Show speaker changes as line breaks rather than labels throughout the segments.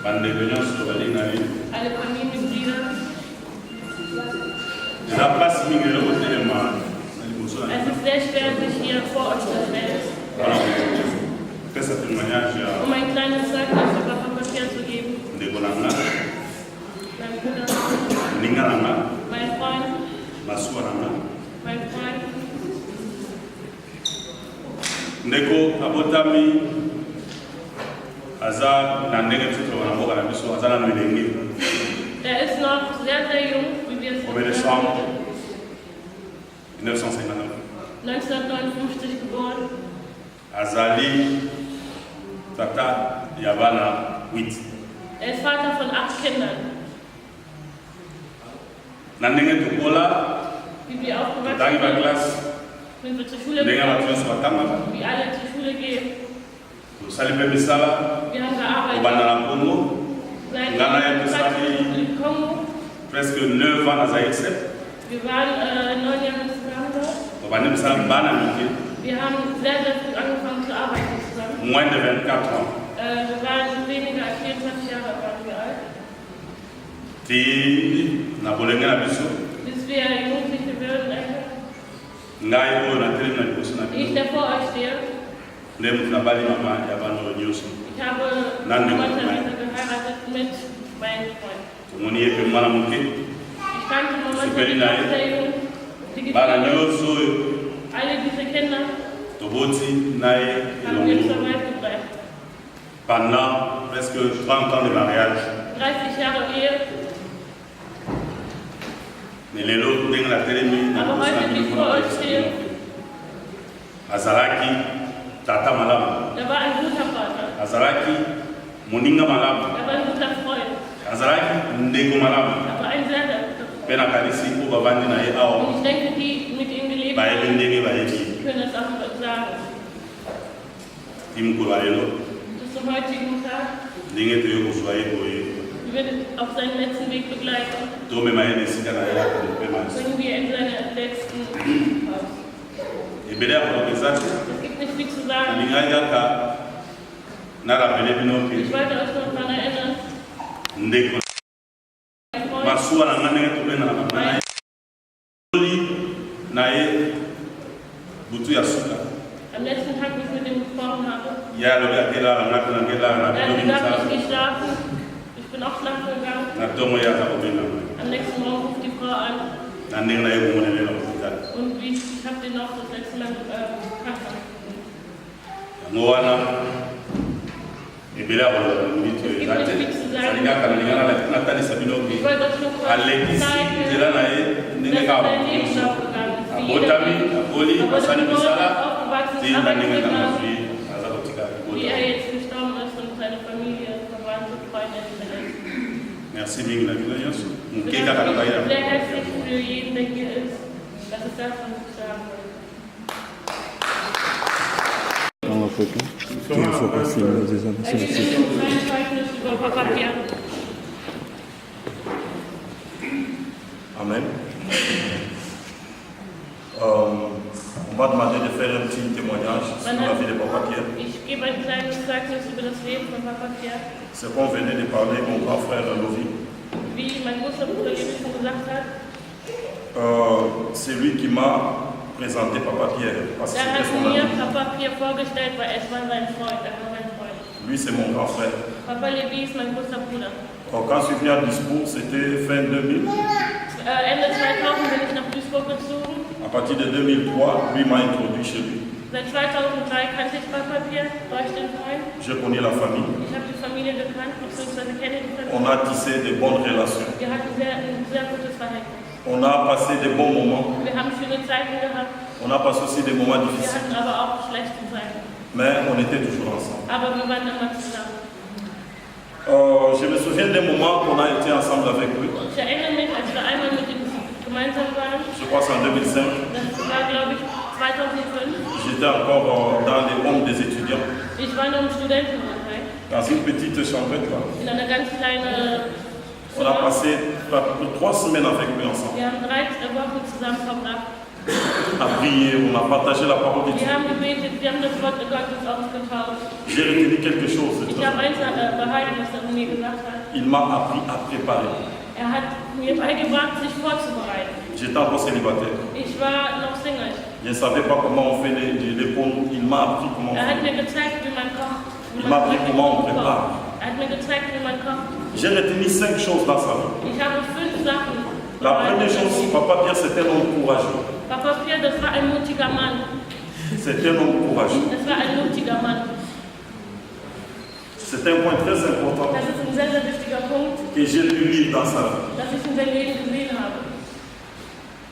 Alle Familienmitglieder. Es ist sehr schwer, sich hier vor euch zu stellen. Um ein kleines Zeugnis über Papa Pierre zu geben. Mein Bruder. Mein Freund. Mein Freund.
Ndeko abotami aza na ndenge tuto na mboka na biso aza na milenge.
Er ist noch sehr, sehr jung, wie wir es
wissen.
1959 geboren.
Azali tata yabana 8.
Er ist Vater von 8 Kindern.
Na ndenge tukola
wie wir aufgewachsen
sind,
wenn wir zur Schule gehen, wie alle zur Schule gehen. Wir haben gearbeitet. Seit im Kongo.
Presque 9 ans à Zaïre.
Wir waren 9 Jahre zusammen dort. Wir haben sehr, sehr früh angefangen zu arbeiten zusammen.
Moins de 24 ans.
Wir waren weniger als 24 Jahre alt. Bis wir Jugendliche werden. Ich, der vor euch stehe. Ich habe Martha geheiratet mit meinem Freund. Ich kannte Mama sehr jung. Alle diese Kinder haben wir zur Welt gebracht.
Pendant presque 30 ans de mariage.
30 Jahre Ehe. Aber heute, wie ich vor euch stehe,
Azaraki tata malam.
Er war ein guter Vater.
Azaraki moninga malam.
Er war ein guter Freund.
Azaraki ndego malam.
Er war ein sehr, sehr guter Freund. Und ich denke, die mit ihm gelebt haben, können es auch sagen. Bis zum heutigen Tag. Wir werden auf seinen letzten Weg begleiten. Bringen wir in seine letzten Haus. Es gibt nicht viel zu sagen. Ich wollte euch noch daran erinnern. Am letzten Tag, wie ich mit ihm gesprochen habe. Er hat gesagt, ich gehe schlafen. Ich bin auch schlafen gegangen. Am nächsten Morgen ruft die Frau an. Und ich habe den noch das letzte Mal krank gemacht. Es gibt nicht viel zu sagen. Ich wollte euch nur kurz zeigen, dass sein Lebenslauf gegangen ist. Wie jeder Mensch. Wie er jetzt gestorben ist und seine Familie, Verwandte, Freunde verletzt.
Merci bien, la vie.
Sehr herzlich für jeden, der hier ist. Das ist das, was ich sagen will.
Dans la photo, il faut qu'on filme des années.
Es gibt ein Zeugnis über Papa Pierre.
Amen. On m'a demandé de faire un petit témoignage sur la vie de Papa Pierre.
Ich gebe ein kleines Zeugnis über das Leben von Papa Pierre.
Ce qu'on venait de parler, mon grand frère Lovi.
Wie mein großer Bruder eben schon gesagt hat.
C'est lui qui m'a présenté Papa Pierre. Parce que
Er hat mir Papa Pierre vorgestellt, weil es war sein Freund. Er war mein Freund.
Lui, c'est mon grand frère.
Papa Levi ist mein großer Bruder.
Quand je suis venu à Duisbourg, c'était fin 2000.
Ende 2000 bin ich nach Duisburg gezogen.
À partir de 2003, lui m'a introduit chez lui.
Seit 2003 kannte ich Papa Pierre durch den Freund.
Je connais la famille.
Ich habe die Familie gekannt, beziehungsweise kenne die Familie.
On a tissé de bonnes relations.
Wir hatten ein sehr gutes Verhältnis.
On a passé de bons moments.
Wir haben schöne Zeiten gehabt.
On a passé aussi des moments
Wir
difficiles.
hatten aber auch schlechte Zeiten.
Mais on était toujours ensemble.
Aber wir waren immer zusammen.
Je me souviens d'un moment qu'on a été ensemble avec lui.
Ich erinnere mich, als wir einmal mit ihm gemeinsam waren.
Je crois que c'est en 2005.
Das war, glaube ich, 2005.
J'étais encore dans les homes des étudiants.
Ich war noch im Studentenwohnheim.
Dans une petite chambrette là.
In einer ganz kleinen
On a passé 3 semaines avec lui ensemble.
Wir haben 3 Wochen zusammen verbracht.
a prié, on a partagé la parole de Dieu.
Wir haben gebetet, wir haben das Wort Gottes ausgetauscht.
J'ai retenu quelque chose.
Ich habe eins behalten, was er mir gesagt hat.
Il m'a appris à préparer.
Er hat mir beigebracht, sich vorzubereiten.
J'étais encore célibataire.
Ich war noch Single.
Je ne savais pas comment on fait les pommes. Il m'a appris comment on
Er hat
fait.
mir gezeigt, wie man kocht.
Il m'a appris comment on prépare.
Er hat mir gezeigt, wie man kocht.
J'ai retenu 5 choses dans sa vie.
Ich habe 5 Sachen.
La première chose, Papa Pierre, c'était un homme courageux.
Papa Pierre, das war ein mutiger Mann.
C'était un homme courageux.
Das war ein mutiger Mann.
C'est un point très important
Das ist ein sehr, sehr wichtiger Punkt,
que j'ai pu lire dans sa vie.
dass ich in seinem Leben gesehen habe.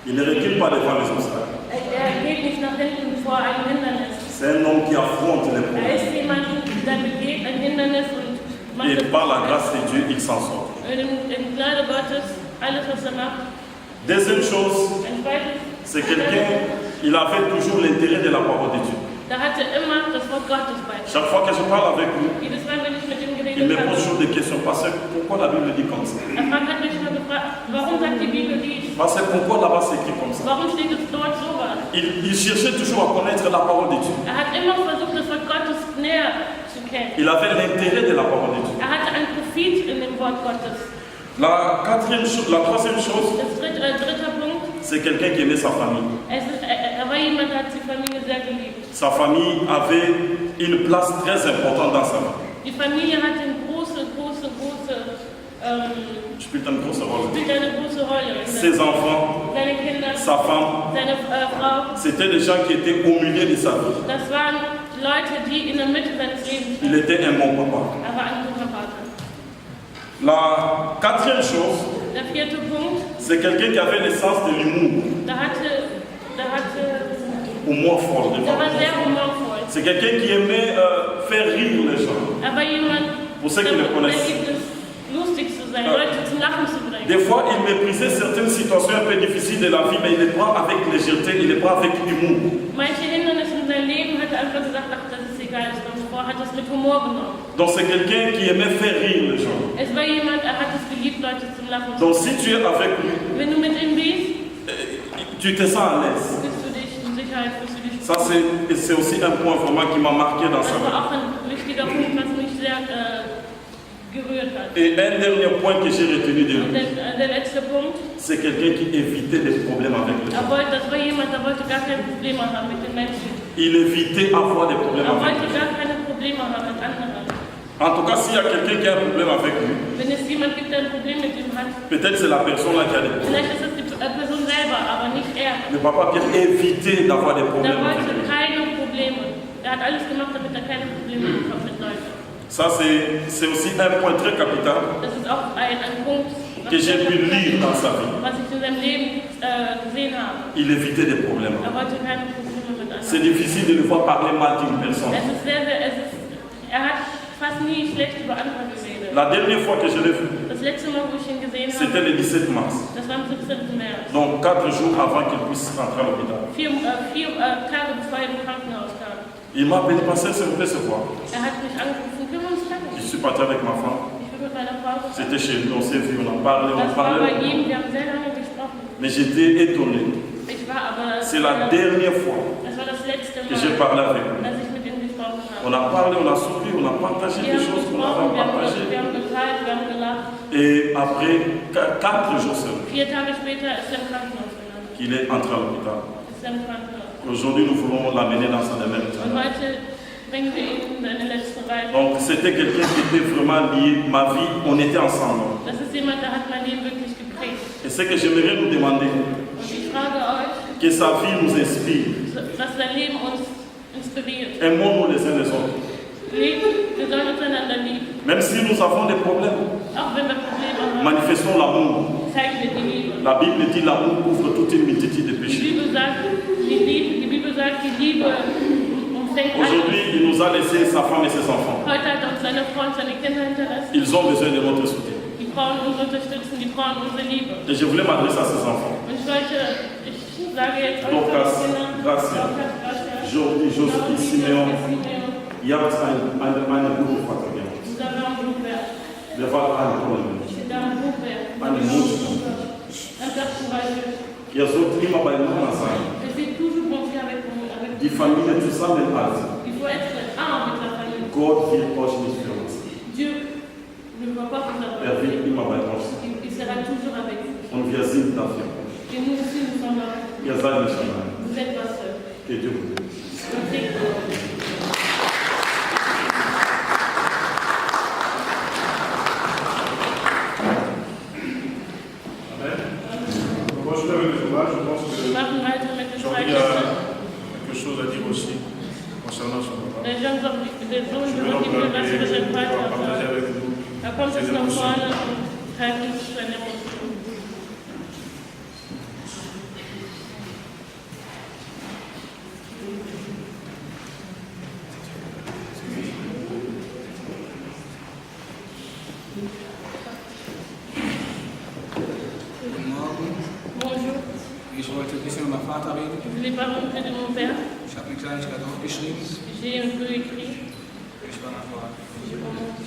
Il ne recule pas devant les obstacles.
Er geht nicht nach hinten vor einem Hindernis.
C'est un homme qui affronte les
Er
problèmes.
ist jemand, der begeht ein Hindernis und macht
Et
es.
par la grâce de Dieu, il s'en sort.
Und im Gnade Gottes, alles was er macht.
Deuxième chose,
Ein zweites,
c'est quelqu'un, il avait toujours l'intérêt de la parole de Dieu.
da hatte immer das Wort Gottes bei sich.
Chaque fois que je parle avec lui,
Jedes Mal, wenn ich mit ihm
il
geredet
me pose
habe,
toujours des questions. Parce que pourquoi la Bible dit comme ça?
er hat mich immer gefragt, warum sagt die Bibel dies?
Parce que pourquoi là-bas c'est écrit comme ça?
Warum steht es dort sowas?
Il cherchait toujours à connaître la parole de Dieu.
Er hat immer versucht, das Wort Gottes näher zu kennen.
Il avait l'intérêt de la parole de Dieu.
Er hatte einen Profit in dem Wort Gottes.
La troisième chose,
Dritter Punkt,
c'est quelqu'un qui aimait sa famille.
er war jemand, der hat die Familie sehr geliebt.
Sa famille avait une place très importante dans sa vie.
Die Familie hat eine große,
Spielt eine große Rolle.
spielt eine große Rolle.
Ses enfants,
Seine Kinder,
sa femme,
seine Frau,
c'était des gens qui étaient au milieu de sa vie.
das waren Leute, die in der Mitte seines Lebens
Il
waren.
était un bon papa.
Er war ein guter Vater.
La quatrième chose,
Der vierte Punkt,
c'est quelqu'un qui avait le sens de l'humour.
der
Humour fort.
war sehr humorvoll.
C'est quelqu'un qui aimait faire rire les gens.
Er war jemand,
Pour ceux qui le connaissent.
der gibt es, lustig zu sein, Leute zum Lachen zu bringen.
Des fois, il méprisait certaines situations un peu difficiles de la vie, mais il les prend avec légèreté, il les prend avec humour.
Manche Hindernisse in seinem Leben hat er einfach gesagt, ach, das ist egal, das kommt vor, hat es mit Humor genommen.
Donc c'est quelqu'un qui aimait faire rire les gens.
Es war jemand, er hat es geliebt, Leute zum Lachen zu
Donc si tu es avec lui,
bringen. Wenn du mit ihm bist,
tu te sens à l'aise.
fühlst du dich in Sicherheit, fühlst du dich
Ça c'est aussi un point vraiment qui m'a marqué dans
Das
sa vie.
war auch ein wichtiger Punkt, was mich sehr gerührt hat.
Et un dernier point que j'ai retenu de
Und
lui,
der letzte Punkt,
c'est quelqu'un qui évitait les problèmes avec les gens.
das war jemand, der wollte gar keine Probleme haben mit den Menschen.
Il évitait avoir des problèmes
Er
avec
wollte
les
gar keine Probleme haben mit anderen.
gens. En tout cas, s'il y a quelqu'un qui a un problème avec lui,
Wenn es jemand gibt, der ein Problem mit ihm hat,
peut-être c'est la personne là qui a des problèmes.
vielleicht ist es die Person selber, aber nicht er.
Le papa Pierre évitait d'avoir des
Der
problèmes avec
wollte
lui.
keine Probleme. Er hat alles gemacht, damit er keine Probleme bekommt mit Leuten.
Ça c'est aussi un point très capital
Das ist auch ein Punkt,
que j'ai pu lire dans sa vie.
was ich in seinem Leben gesehen habe.
Il évitait des problèmes.
Er wollte keine Probleme mit anderen.
C'est difficile de le voir parler mal d'une personne.
Er hat fast nie schlecht über andere geredet.
La dernière fois que je l'ai vu,
Das letzte Mal, wo ich ihn gesehen
c'était
habe,
le 17 mars.
das war am 17. März.
Donc 4 jours avant qu'il puisse rentrer à l'hôpital.
Vier Tage bevor er im Krankenhaus kam.
Il m'a appelé, passer s'il vous plaît se voir.
Er hat mich angerufen, können wir uns treffen?
Je suis parti avec ma femme.
Ich bin mit meiner Frau gefahren.
C'était chez lui, on s'est vu, on a parlé,
Das war bei
on
ihm,
parlait.
wir haben sehr lange gesprochen.
Mais j'étais étonné.
Ich war aber...
C'est la dernière fois
Das war das letzte
que j'ai
Mal,
parlé avec lui.
als ich mit ihm gesprochen
On
habe.
a parlé, on a souri, on a partagé
Wir
des
haben
choses qu'on
gesprochen,
avait
wir
partagées.
haben geteilt, wir haben gelacht.
Et après 4 jours seulement,
4 Tage später ist er im Krankenhaus gelandet.
qu'il est entré à l'hôpital.
Ist er im Krankenhaus.
Aujourd'hui, nous voulons l'amener dans sa demeure.
Und heute bringen wir ihn in seine letzte Reise.
Donc c'était quelqu'un qui était vraiment lié, ma vie, on était ensemble.
Das ist jemand, der hat mein Leben wirklich geprägt.
Et ce que j'aimerais nous demander,
Und ich frage euch,
que sa vie nous inspire.
dass sein Leben uns inspiriert.
Aimons-nous les uns les autres.
Wir sollen uns einander lieben.
Même si nous avons des problèmes,
Auch wenn wir Probleme haben,
manifestons l'amour.
zeigen wir die Liebe.
La Bible dit l'amour couvre toute une multitude de
Die
péchés.
Bibel sagt, die Liebe umfängt
Aujourd'hui,
alles.
il nous a laissé sa femme et ses enfants.
Heute hat er uns seine Frau und seine Kinder hinterlassen.
Ils ont besoin de notre soutien.
Die brauchen uns unterstützen, die brauchen unsere Liebe.
Et je voulais m'adresser à ces enfants.
Und ich sage jetzt euch
Lucas,
Kindern,
grazie.
Grazie.
Jordi, Joski, Simeon, ihr habt eine gute Vater gehabt.
Nous avons un groupe vert.
Der war ein Problem.
C'est un groupe vert.
Eine Mutter.
Un père courageux.
Ihr sollt immer beieinander sein.
Wir
Familie zusammenhalten.
Il faut être un avec la famille.
Gott wird euch nicht verlassen.
Dieu ne va pas vous abandonner.
Wird immer bei euch sein.
Il sera toujours avec vous.
Und wir sind dafür.
Et nous aussi, nous sommes là.
Ihr seid nicht allein.
Vous n'êtes pas seuls.
Que Dieu vous bénisse.
Moi, je lève les hommages, je pense que Jean-Louis a quelque chose à dire aussi concernant son papa. Je vais l'envelopper, je vais partager avec vous ses émotions.
Bonjour.
Ich wollte ein bisschen über meinen Vater reden.
Je voulais parler un peu de mon père.
Ich habe eine Kleinigkeit aufgeschrieben.
J'ai un peu écrit.
Ich war einfach.
Je remonte.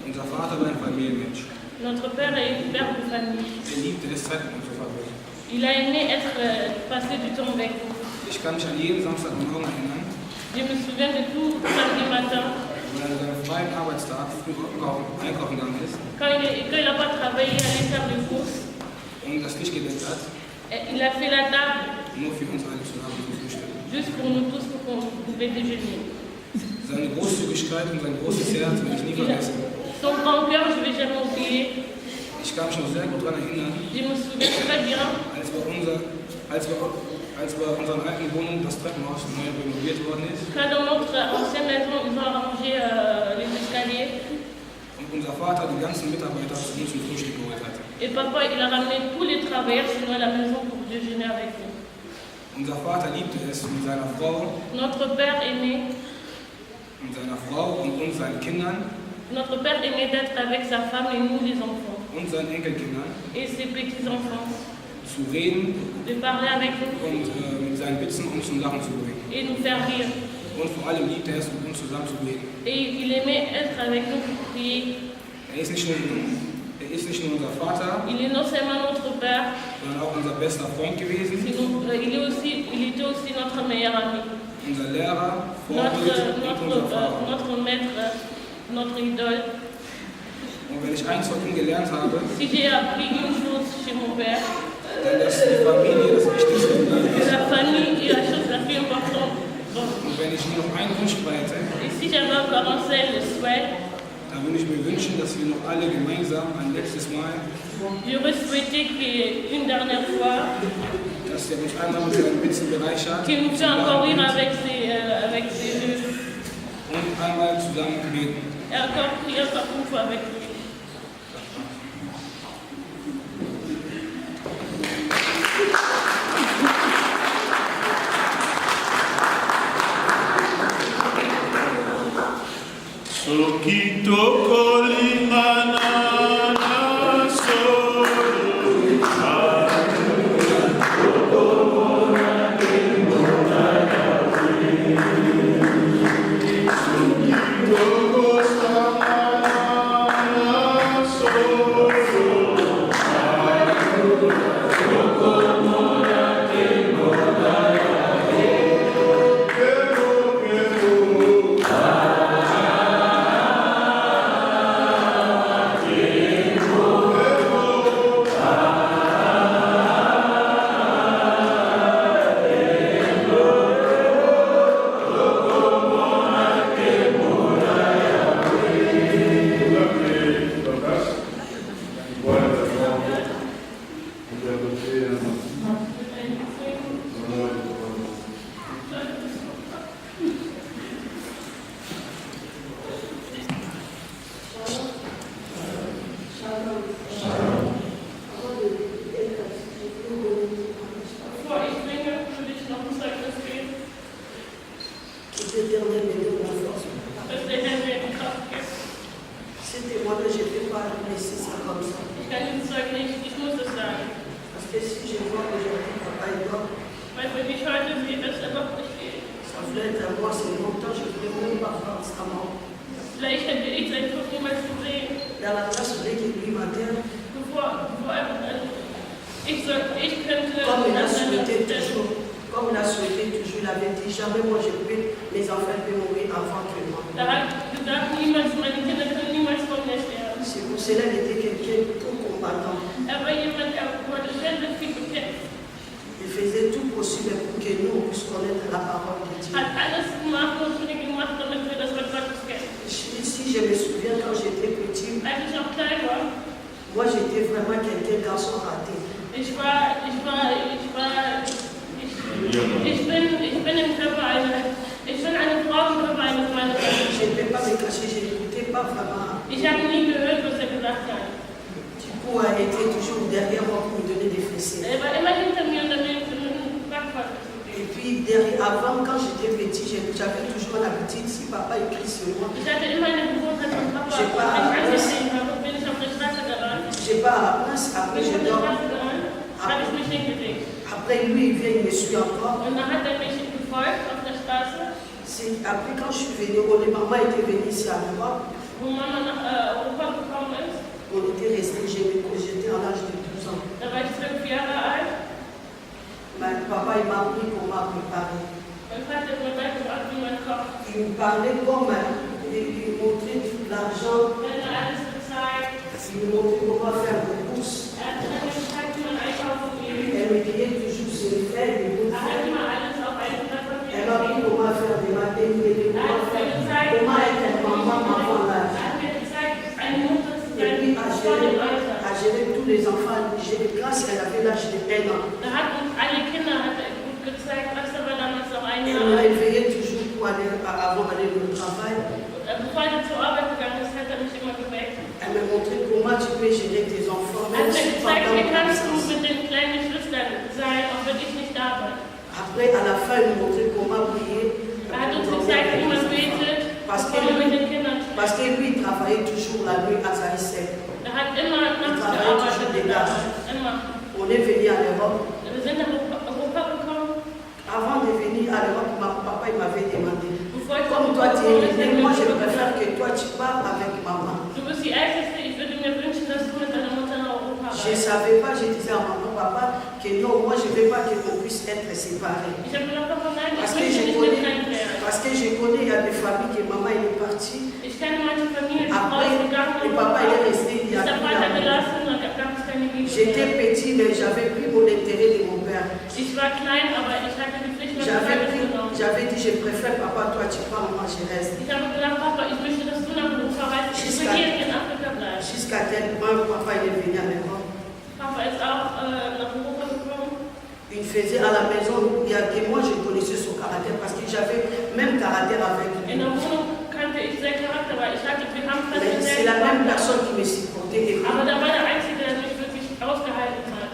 Unser Vater war ein Familienmensch.
Notre père est père de famille.
Er liebte es, Zeit mit uns zu verbringen.
Il a aimé passer du temps avec vous.
Ich kann mich an jeden Samstagmorgen erinnern,
Je me souviens de tout samedi matin.
wenn er an seinem freien Arbeitstag früh einkaufen gegangen ist
Quand il n'a pas travaillé, il allait faire des courses.
und das Tisch gedeckt hat,
Il a fait la table
nur für uns alle zusammen zu frühstücken.
juste pour nous tous pour qu'on pouvait déjeuner.
Seine Großzügigkeit und sein großes Herz werde ich nie vergessen.
Son grand cœur, je ne vais jamais oublier.
Ich kann mich noch sehr gut daran erinnern,
Je me souviens très bien
als bei unserer alten Wohnung das Treppenhaus neu renoviert worden ist
quand dans notre ancienne maison, ils ont arrangé les escaliers.
und unser Vater die ganzen Mitarbeiter zu uns zum Frühstück geholt hat.
Et papa, il a ramené tous les travailleurs chez nous à la maison pour déjeuner avec nous.
Unser Vater liebte es, mit seiner Frau
Notre père aimait
und uns seinen Kindern
Notre père aimait d'être avec sa femme et nous les enfants
und seinen Enkelkindern
et ses petits-enfants,
zu reden
de parler avec nous
und mit seinen Witzen uns zum Lachen zu bringen.
et nous faire rire.
Und vor allem liebte er es, mit uns zusammen zu beten.
Et il aimait être avec nous pour prier.
Er ist nicht nur unser Vater,
Il est non seulement notre père,
sondern auch unser bester Freund gewesen,
il était aussi notre meilleur ami,
unser Lehrer, Vorbild und unser Vater.
notre maître, notre idole.
Und wenn ich eins von ihm gelernt habe,
Si j'ai appris une chose chez mon père,
dann dass die Familie das Wichtigste im Leben ist.
la famille est la chose la plus importante.
Und wenn ich ihm noch einen Wunsch frei hätte,
Et si j'avais encore un seul souhait,
dann würde ich mir wünschen, dass wir noch alle gemeinsam ein letztes Mal,
j'aurais souhaité qu'une dernière fois,
dass er uns einmal mit seinen Witzen bereichert
qu'il nous fait encore rire avec ses jeux.
und einmal zusammen beten.
Et encore prier encore une fois avec lui.
Soki tokolingana na solo
C'était moi que je ne peux pas laisser ça comme ça. Parce que si je vois aujourd'hui papa est mort, ça voulait être à moi, c'est longtemps, je voulais même pas faire sa mort.
Vielleicht hätte ich sein Tod niemals gesehen.
Et à la place, je voulais qu'il lui m'attende.
Ich könnte
Comme il a souhaité toujours la j'avais dit, jamais moi je peux, mes enfants peuvent mourir avant que moi. C'est pour cela qu'il était quelqu'un de trop combattant. Il faisait tout possible pour que nous puissions connaître la parole de Dieu. Si je me souviens quand j'étais petit, moi j'étais vraiment quelqu'un garçon raté.
Ich bin eine Frau im Körper eines Mannes.
Je ne peux pas me cacher, je n'écoutais pas vraiment.
Ich habe nie gehört, was gesagt hat.
Du coup, elle était toujours derrière moi pour me donner des fessées.
Er war immer hinter mir und dann mir einen Backpfad.
Et puis, avant, quand j'étais petit, j'avais toujours l'habitude, si papa écrit sur moi,
Ich hatte immer eine Gewohnheit von Papa.
J'ai pas-
Wenn ich angesehen habe, bin ich auf der Straße gerannt.
j'ai pas à la place, après
Bin ich
je
auf der
dors.
Straße gerannt, habe ich mich hingelegt.
Après lui, il vient, il me suit encore.
Und dann hat er mich gefolgt auf der Straße,
Après, quand je suis venue, maman était venue ici à l'Europe,
wo Mama nach Europa gekommen ist.
on était resté, j'étais à l'âge de 12 ans.
Da war ich 12 Jahre alt.
Papa, il m'a appris comment préparer.
Mein Vater hat mir beigebracht, wie man kocht.
Il me parlait comme, il me montrait tout l'argent,
Er hat mir alles gezeigt.
il me montrait comment faire des courses.
Er hat mir gezeigt, wie man einkaufen geht.
Elle me disait toujours ce faire, des
Er
bouts.
hat immer alles auf einen Blatt Papier
Elle m'a appris
geschrieben.
comment faire des matériels, comment être maman avant l'âge.
Er hat mir gezeigt, eine Mutter zu
Et
sein
puis
vor dem Alter.
à gérer tous les enfants, grâce qu'elle avait l'âge de 1 an.
Er hat uns alle Kinder hat er gut gezeigt, Esther war damals noch ein
Elle
Jahr
me
alt.
réveillait toujours pour aller, avant d'aller au travail.
Bevor er zur Arbeit gegangen ist, hat er mich immer geweckt.
Elle me montrait comment tu peux gérer tes enfants,
Er hat
même
mir
si
gezeigt, wie kannst du
pendant
mit den kleinen Geschwistern sein, auch wenn ich nicht da bin.
Après, à la fin, elle me montrait comment prier.
Er hat uns gezeigt, wie man betet,
Parce
bevor man mit den Kindern
Parce
spricht.
que lui, il travaillait toujours la nuit à Zaïsek.
Er hat immer nachts gearbeitet, immer.
On est venu à l'Europe.
Wir sind nach Europa gekommen.
Avant de venir à l'Europe, papa il m'avait demandé,
Bevor ich
comme toi tu es aîné, moi je préfère que toi tu parles avec maman.
Du bist die Älteste, ich würde mir wünschen, dass du mit deiner Mutter nach Europa
Je ne
reist.
savais pas, je disais à maman, papa, que non, moi je ne veux pas qu'on puisse être séparés.
Ich habe gesagt, Papa, nein, ich
Parce que
möchte
je
nicht getrennt werden.
connais, il y a des familles que maman elle est partie.
Ich kenne manche Familien, die
Après,
rausgegangen
le
sind.
papa il est resté, il y a
Der
plus
Vater
d'amour.
gelassen und da gab es keine Liebe.
J'étais petit, mais j'avais pris mon intérêt de mon père.
Ich war klein, aber ich hatte die Pflicht, meines Vaters genommen.
J'avais dit, je préfère papa, toi tu parles, moi je reste.
Ich habe gesagt, Papa, ich möchte, dass du nach Europa reist. Ich will hier in Afrika bleiben.
Jusqu'à tel point, papa il est venu à l'Europe.
Papa ist auch nach Europa gekommen.
Il faisait à la maison, il y a que moi je connaissais son caractère parce que j'avais même caractère avec lui.
In der Wohnung kannte ich sehr Charakter, weil wir haben fast
Mais c'est
denselben
la même
Charakter.
personne qui me supportait. Et puis,
Aber da war der Einzige, der mich wirklich ausgehalten hat.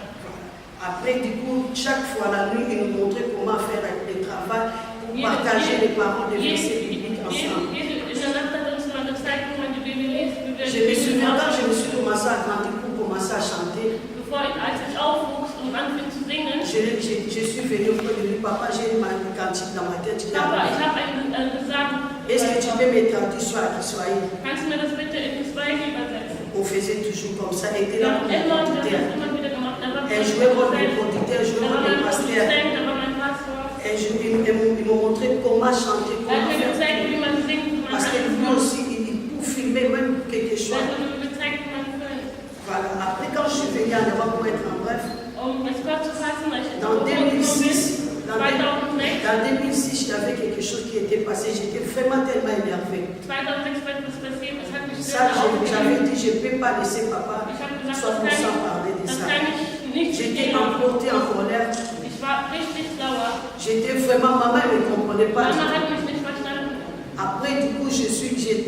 après, du coup, chaque fois la nuit, il nous montrait comment faire le travail pour partager les parents de versets bibliques ensemble.
In der Nacht hat uns mal gezeigt, wie man die Bibel liest. Wie wir
Je me souviens quand je me suis commencé à grandir pour commencer à chanter,
Als ich aufwuchs und anfing zu singen,
je suis venu auprès de lui, papa, j'ai une cantique dans ma tête.
Papa, ich habe einen Gesang.
Est-ce que tu peux me traduire soit qui soit?
Kannst du mir das bitte in Swahili übersetzen?
On faisait toujours comme ça, il était
Wir
là
haben
pour me
immer
conduire.
das wieder gemacht.
Elle jouait rôle de conducteur, jouait
Da war
rôle de
mein
pasteur.
Assistent, da war mein Pastor.
Ils m'ont montré comment chanter,
Er hat
comment
mir
faire.
gezeigt, wie man singt, wie man
Parce que lui aussi, il peut filmer même quelque
Er
chose.
hat mir gezeigt, wie man filmt.
Voilà. Après, quand je suis venue en Europe pour être en bref,
Es kurz zu fassen, weil ich
dans 2006,
2006,
dans 2006, il y avait quelque chose qui était passé. J'étais vraiment tellement énervée.
2006 wird was passiert, das hat mich
Ça,
sehr aufgeregt.
j'avais dit, je ne peux pas laisser papa
Ich habe gesagt,
soit pour sans parler de
das
ça.
kann ich nicht
J'étais
stehen.
emportée en colère.
Ich war richtig sauer.
J'étais vraiment, maman ne comprenait pas.
Mama hat mich nicht verstanden.
Après, du coup,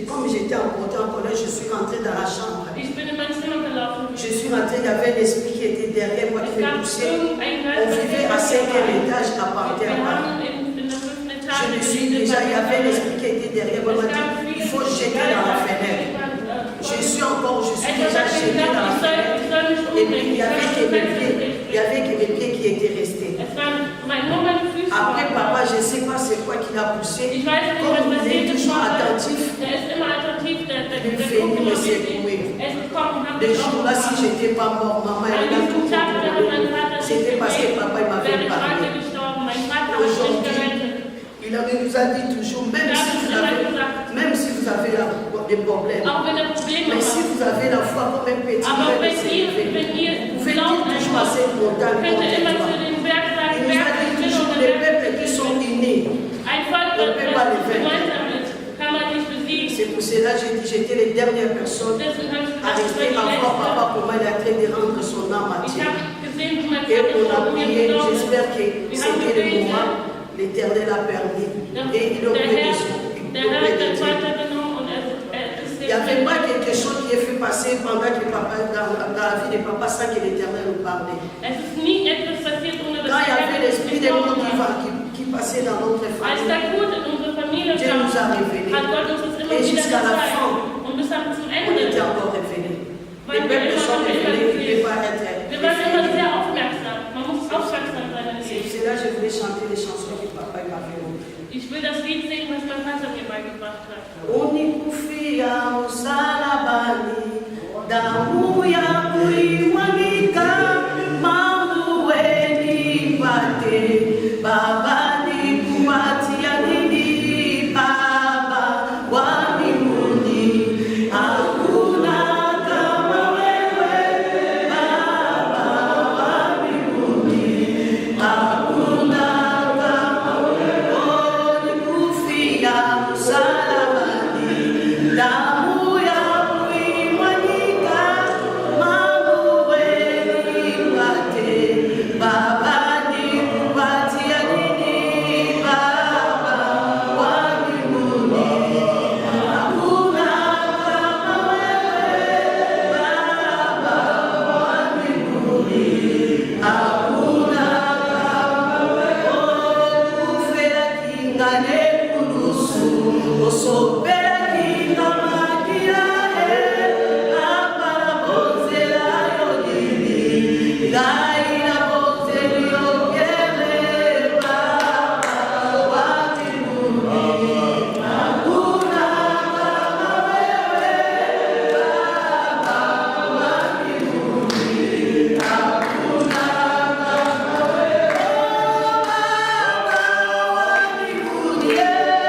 comme j'étais emportée en colère, je suis rentrée dans la chambre.
Ich bin in mein Zimmer gelaufen.
Je suis rentrée, il y avait un esprit qui était derrière moi qui
Es
me
gab
poussait.
irgendein
On vivait à 5e étage à
Wir
partir là.
haben in der 5.
Je
Etage
me suis déjà, il y avait un esprit qui était derrière moi.
Es
Il m'a
gab
dit, il
viele
faut jeter dans la fenêtre. Je suis déjà jetée dans la fenêtre. Et puis, il y avait que mes pieds qui étaient restés. Après, papa, je ne sais pas c'est quoi qui l'a poussé.
Ich weiß nicht,
Comme
was
il est
passiert ist.
toujours attentif,
Der ist immer attentiv, der
il fait
guckt
me
immer wichtig.
secouer.
Er ist gekommen und hat
Le
mich
jour-là, si je n'étais pas mort, maman, elle a tout contrôlé. C'était parce que papa il m'avait
wäre ich
parlé.
heute gestorben. Mein Vater hat mich gerettet.
nous a dit toujours, même si vous avez des problèmes, mais si vous avez la foi comme un petit frère, vous pouvez dire toujours à cette montagne. Il nous a dit toujours, les peuples qui sont unis, on ne peut pas les vaincre. C'est pour cela que j'ai dit, j'étais les dernières personnes à rester à voir papa comment il a traité de rendre son âme à Dieu. Et on a prié, j'espère que c'était le moment, l'Éternel a permis. Et il aurait besoin. Il n'y avait pas quelque chose qui est fait passer pendant que papa, dans la vie de papa, sans que l'Éternel nous parlait. Quand il y avait l'esprit des mondes qui passait dans notre famille, Dieu nous a révélé. Et jusqu'à la fin, on était encore révélé. Les peuples sont révélés, ils ne peuvent pas être révélés. C'est là que je voulais chanter les chansons que papa m'avait montrées.
Ich will das Lied singen, was mein Vater mir beigebracht hat.
Unikufia msalabani, damu ya kuimwagika, mambueni pate, Baba nikupatia nini, Baba wa mbinguni, hakuna kama wewe, Baba wa mbinguni, hakuna kama wewe, unikufia msalabani, damu ya kuimwagika, mambueni pate, Baba nikupatia nini, Baba wa mbinguni, hakuna kama wewe, Baba wa mbinguni, hakuna kama wewe, kufela kingane kurusu, osopela kingamakia, Baba bozela yodini, daina bozeli yogele, Baba wa mbinguni, hakuna kama wewe, Baba wa mbinguni, hakuna kama wewe, Baba wa mbinguni, hakuna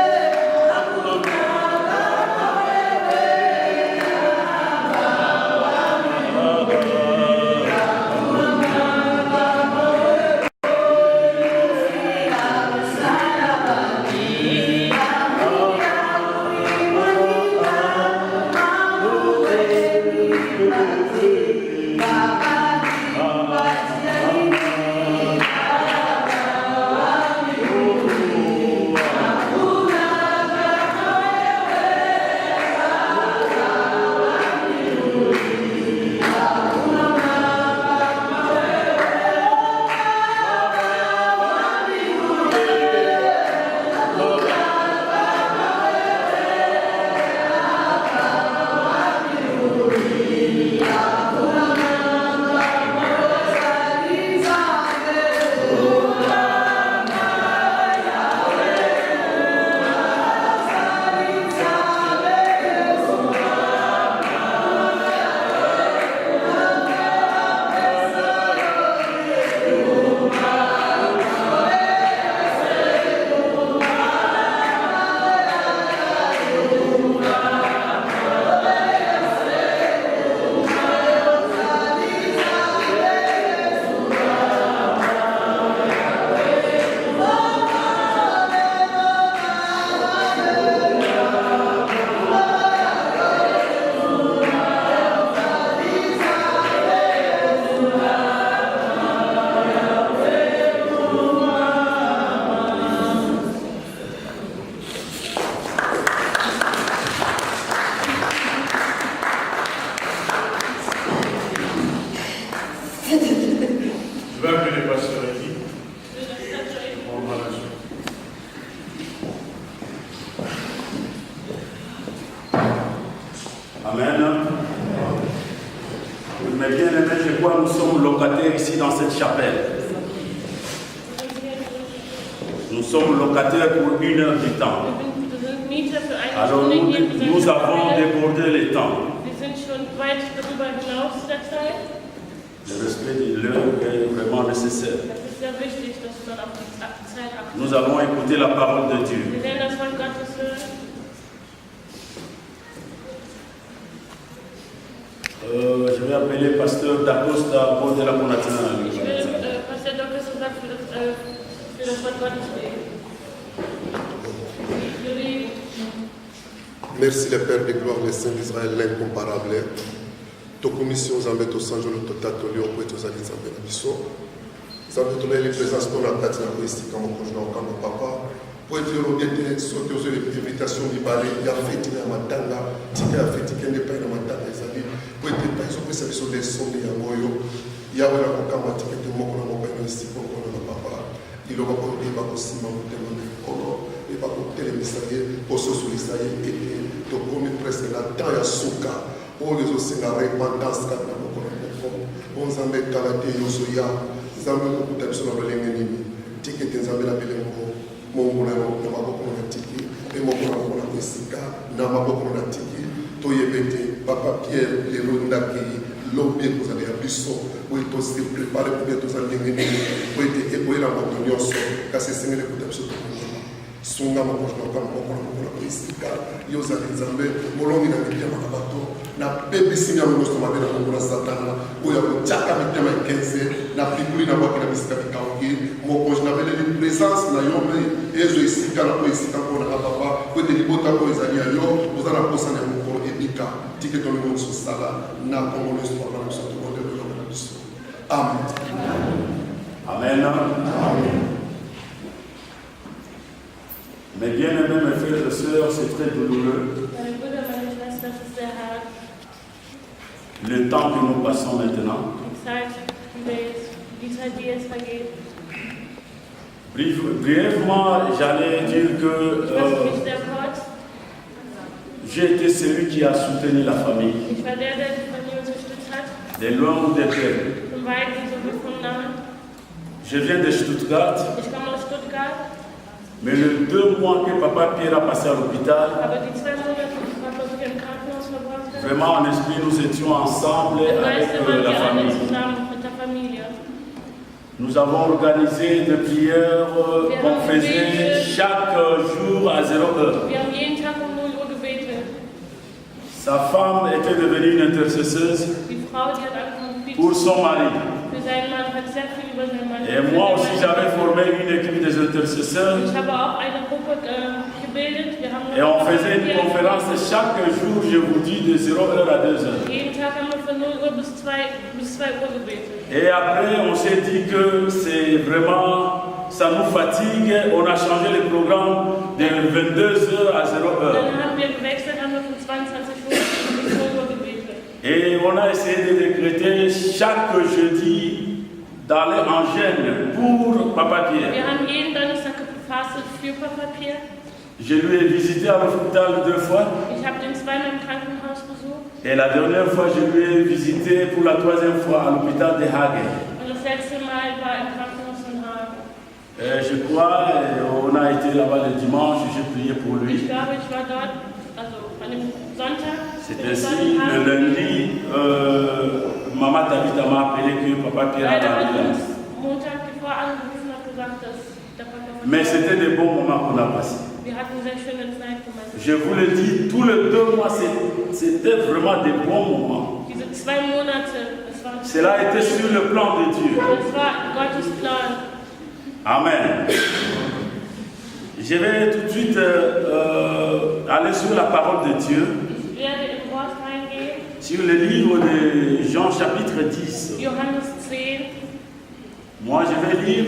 Je vais appeler les pasteurs ici. On va la suite.
Amen. Mais bien aimé, je crois que nous sommes locataires ici dans cette chapelle. Nous sommes locataires pour 1 heure du temps. Alors nous avons débordé le temps.
Wir sind schon weit darüber hinaus der Zeit.
Le respect de l'heure est vraiment nécessaire.
Das ist
Nous allons écouter la parole de Dieu. Je vais appeler Pasteur D'Acosta pour de la Conatina.
Merci le Père de gloire, le Saint d'Israël, l'incomparable. Ta commission, Zambé, to Sanjo, le Totato, Léo, Poeto, Zali, Zambé, la Bisso. Zambé, to les présences qu'on a tâté dans le ici, quand on conjoint, quand on papa. Pour être l'obéité, sauter aux invitations du balai, il y a fait, il y a matanga, il y a fait, il y a pas de matanga, Zali. Pour être pas, ils ont fait ça sur des sons de Yangoyo. Il y a un akokama, il y a un mokona, ici, pour qu'on a papa. Il aura pas de débat aussi, mais on demande encore. Et pas pour télémisaïe, pour ce soulissage, et de commis presque la temps à Souka. Oh, les aussi, la repentance, quand on s'en met à la télé, Yosoya, Zambé, beaucoup de personnes dans l'ennemi. Ticket, Zambé, la belle mon moulin, n'a pas beaucoup de ticket, et mon moulin, n'a pas beaucoup de ticket. Toyebete, Papa Pierre, les Rondaki, l'objet que vous avez à Bissot, où il faut se préparer pour bien tous en l'ennemi, où il était épouillé dans votre union, car c'est ce que vous avez. Sunga makoshna kama mokona kuisika yo za nzambe molongi na mitema kabato na bebe sinya ngosto mabena ngona satana oya kuchaka mitema ikenze na pikuli na baki na bisika bikauki mokoshna bele ni présence na yombe ezo isika na kuisika kona papa ko de libota ko ezali yo ozana posa na moko ebika tike to le so sala na kongo le so papa na so to de lo na biso. Amen.
Amen. Amen. Mais bien aimés, mes frères et sœurs, c'est très douloureux. Le temps que nous passons maintenant. Brièvement, j'allais dire que j'ai été celui qui a soutenu la famille. De loin ou de près. Je viens de Stuttgart. Mais les 2 mois que Papa Pierre a passé à l'hôpital, vraiment en esprit, nous étions ensemble avec la famille. Nous avons organisé des prières qu'on faisait chaque jour à 0 heure. Sa femme était devenue une intercesseuse pour son mari. Et moi aussi, j'avais formé une équipe des intercesseurs. Et on faisait une conférence chaque jour, je vous dis, de 0 heure à 2 heures. Et après, on s'est dit que c'est vraiment, ça nous fatigue. On a changé le programme de 22 heures à 0 heure. Et on a essayé de décréter chaque jeudi d'aller en gêne pour Papa Pierre. Je lui ai visité à l'hôpital 2 fois. Et la dernière fois, je lui ai visité pour la 3e fois à l'hôpital de Hagen. Je crois, on a été là-bas le dimanche, j'ai prié pour lui. C'est ainsi, le lundi, Maman David m'a appelé que Papa Pierre a arrivé. Mais c'était des bons moments qu'on a passés. Je vous le dis, tous les 2 mois, c'était vraiment des bons moments. Cela était sur le plan de Dieu. Amen. Je vais tout de suite aller sur la parole de Dieu. Sur le livre de Jean chapitre 10. Moi je vais lire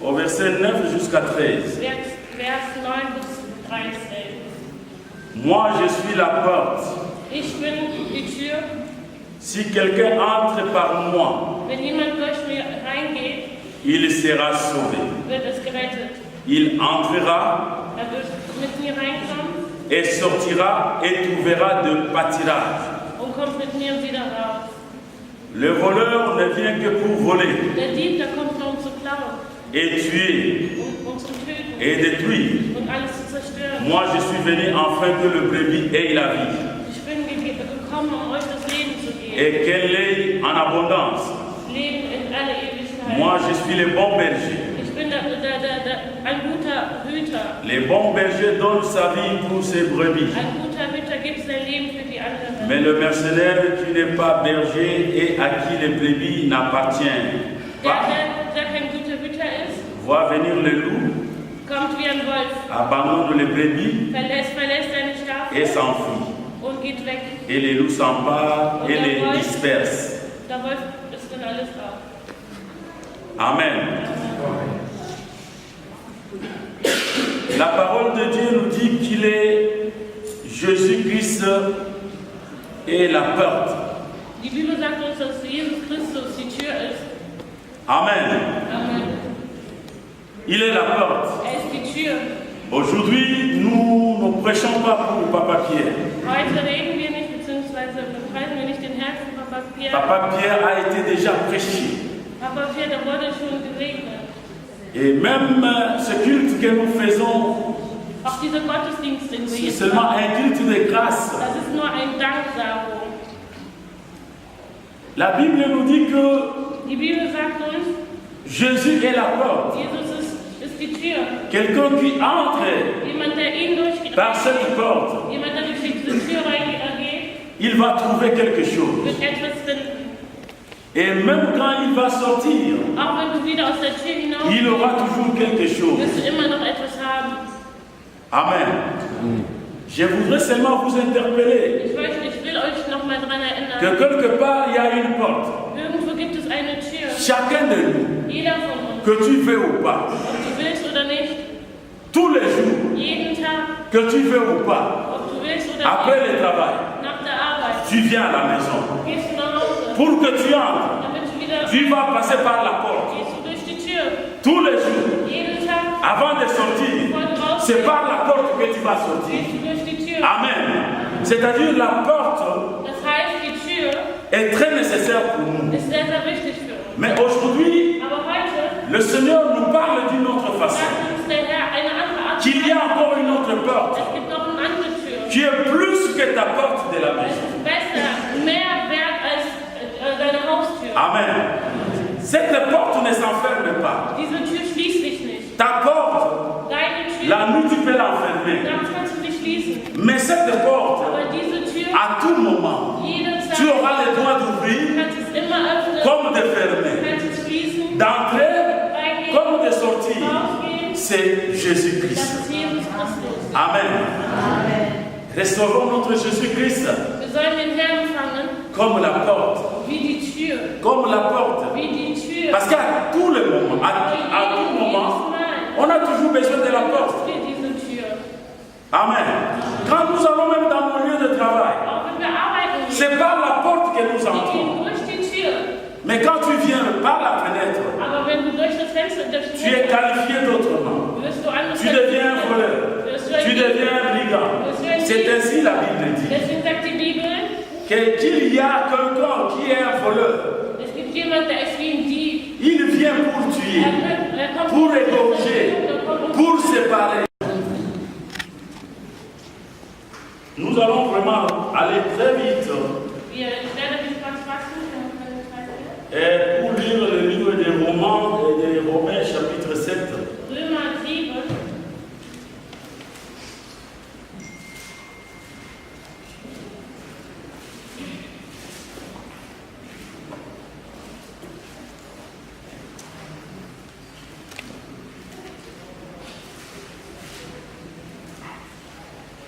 au verset 9 jusqu'à 13. Moi je suis la porte. Si quelqu'un entre par moi, il sera sauvé. Il entrera et sortira et trouvera de pâturage. Le voleur ne vient que pour voler, et tuer, et détruire. Moi je suis venu afin que le brebis ait la vie, et qu'elle ait en abondance.
leben in alle Ewigkeit.
Moi, je suis le bon berger.
Ich bin ein guter Hüter.
Le bon berger donne sa vie pour ses brebis.
Ein guter Hüter gibt sein Leben für die anderen.
Mais le mercenaire qui n'est pas berger et à qui les brebis n'appartiennent pas,
der kein guter Hüter ist,
voit venir le loup,
kommt wie ein Wolf,
abandonne les brebis
verlässt seine Schafe
et s'enfuit.
und geht weg.
Et les loups s'emparent et les dispersent.
Der Wolf ist dann alles auf.
Amen. La parole de Dieu nous dit qu'il est Jésus-Christ et la porte.
Die Bibel sagt uns, dass Jesus Christus die Tür ist.
Amen.
Amen.
Il est la porte.
Ist die Tür.
Aujourd'hui, nous ne prêchons pas pour Papa Pierre.
Heute reden wir nicht, beziehungsweise preisen wir nicht den Herrn von Papa Pierre.
Papa Pierre a été déjà prêché.
Papa Pierre, der wurde schon gesegnet.
Et même ce culte que nous faisons,
Auch dieser Gottesdienst, den wir
c'est
jetzt
seulement
machen,
un culte de grâce.
das ist nur ein Danksagung.
La Bible nous dit que
Die Bibel sagt uns,
Jésus est la porte.
Jesus ist die Tür.
Quelqu'un qui entre
Jemand, der ihn
par cette porte,
jemand, der durch diese Tür reingeht,
il va trouver quelque chose.
wird etwas finden.
Et même quand il va sortir,
Auch wenn du wieder aus der Tür hinaus
il aura toujours quelque chose.
wirst du immer noch etwas haben.
Amen. Je voudrais seulement vous interpeller
Ich will euch noch mal daran erinnern,
que quelque part il y a une porte.
irgendwo gibt es eine Tür.
Chacun de nous,
Jeder von uns,
que tu veux ou pas,
ob du willst oder nicht,
tous les jours,
jeden Tag,
que tu veux ou pas,
ob du willst oder
après
nicht,
le travail,
nach der Arbeit,
tu viens à la maison.
gehst du nach Hause,
Pour que tu entres,
damit du wieder
tu vas passer par la porte.
gehst du durch die Tür.
Tous les jours,
Jeden Tag,
avant de sortir, c'est par la porte que tu vas sortir.
gehst du durch die Tür.
Amen. C'est-à-dire la porte
Das heißt, die Tür
est très nécessaire pour nous.
ist sehr, sehr wichtig für uns.
Mais aujourd'hui,
Aber heute
le Seigneur nous parle d'une autre façon.
sagt uns der Herr eine andere Art.
Qu'il y a encore une autre porte
Es gibt noch eine andere Tür.
qui est plus que ta porte de la
Es
maison.
ist besser, mehr wert als deine Haustür.
Amen. Cette porte ne s'enferme pas.
Diese Tür schließt sich nicht.
Ta porte,
Deine Tür,
la nuit tu peux l'enfermer.
nachts kannst du nicht schließen.
Mais cette porte,
Aber diese Tür,
à tout moment,
jeden Tag,
tu auras le droit
du
d'ouvrir
kannst es immer öffnen,
comme de
du
fermer.
kannst es schließen,
D'entrer
reingehen,
comme de sortir.
rausgehen.
C'est
Das
Jésus-Christ.
ist Jesus Christus.
Amen. Restaurons notre Jésus-Christ
Wir sollen den Herrn empfangen
comme la porte.
wie die Tür.
Comme la porte.
Wie die Tür.
Parce qu'à tout le moment, à tout moment, on a toujours besoin de la porte.
Für diese Tür.
Amen. Quand nous allons même dans nos lieux de travail,
Auch wenn wir arbeiten,
c'est par la porte que nous
wir
entrons.
gehen durch die Tür.
Mais quand tu viens par la fenêtre,
Aber wenn du durch das Fenster
tu es qualifié d'autrement.
wirst du anders
Tu deviens voleur. Tu deviens brigand. C'est ainsi la Bible dit.
Deswegen sagt die Bibel,
Qu'il y a quelqu'un qui est un voleur.
es gibt jemand, der ist wie ein Dieb.
Il vient pour tuer,
Kommt
pour égorger, pour séparer. Nous allons vraiment aller très vite
Ich werde mich ganz fassen, wir haben keine Zeit mehr.
et pour lire le livre des Romans et des Romains chapitre 7.
Römer 7.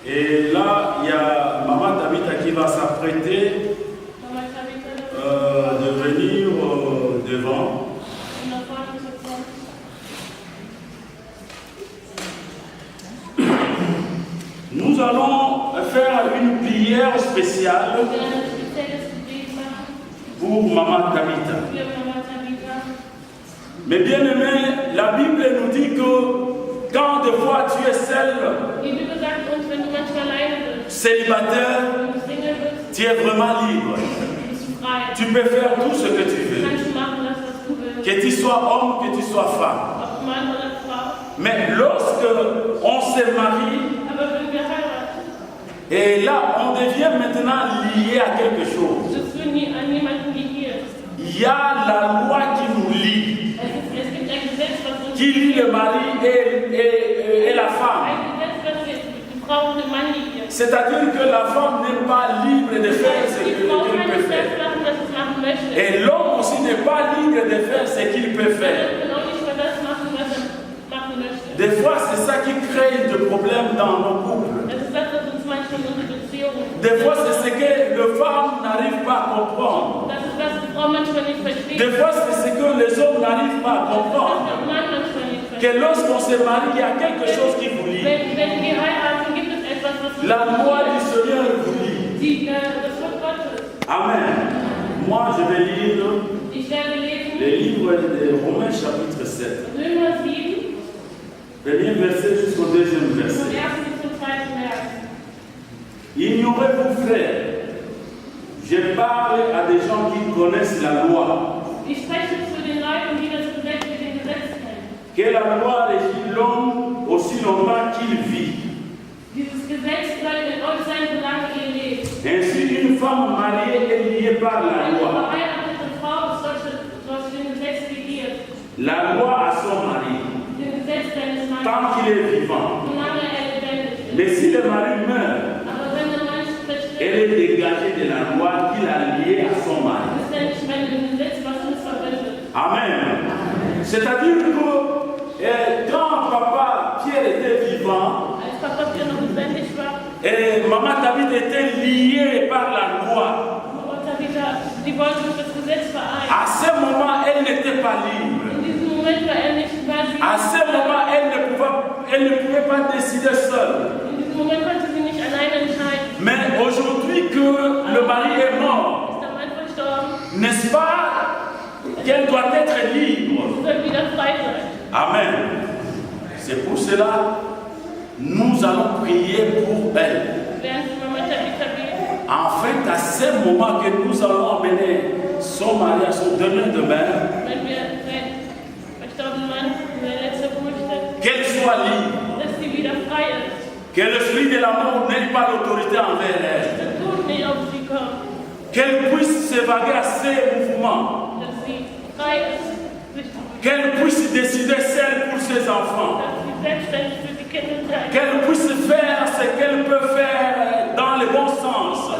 Et là, il y a Maman Tabitha qui va s'apprêter de venir devant. Nous allons faire une prière spéciale pour Maman Tabitha. Mais bien aimé, la Bible nous dit que quand des fois tu es seul, célibataire, tu es vraiment libre. Tu peux faire tout ce que tu veux. Que tu sois homme, que tu sois femme. Mais lorsque on se marie, et là on devient maintenant lié à quelque chose. il y a la loi qui nous lie, qui lie le mari et la femme. C'est-à-dire que la femme n'est pas libre de faire ce qu'elle peut faire. Et l'homme aussi n'est pas libre de faire ce qu'il peut faire. Des fois, c'est ça qui crée des problèmes dans nos couples. Des fois, c'est ce que les femmes n'arrivent pas à comprendre. Des fois, c'est ce que les hommes n'arrivent pas à comprendre. Que lorsqu'on se marie, il y a quelque chose qui vous lie. La loi du Seigneur vous lit. Amen. Moi, je vais lire les livres de Romains chapitre 7. Premier verset jusqu'au deuxième verset. Ignorez-vous, frères, je parle à des gens qui connaissent la loi. Que la loi régit l'homme aussi longtemps qu'il vit. Ainsi, une femme mariée est liée par la loi. La loi à son mari, tant qu'il est vivant. Mais si le mari meurt, elle est dégagée de la loi qu'il a liée à son mari. Amen. C'est-à-dire que quand papa Pierre était vivant, et maman David était liée par la loi. À ce moment, elle n'était pas libre. À ce moment, elle ne pouvait pas décider seule. Mais aujourd'hui que le mari est mort, n'est-ce pas qu'elle doit être libre? Amen. C'est pour cela nous allons prier pour elle. En fait, à ce moment que nous allons emmener son mari à son dernier demeure, qu'elle soit libre, que l'esprit de l'amour n'ait pas l'autorité envers elle, qu'elle puisse s'évader à ses mouvements, qu'elle puisse décider seule pour ses enfants, qu'elle puisse faire ce qu'elle peut faire dans le bon sens.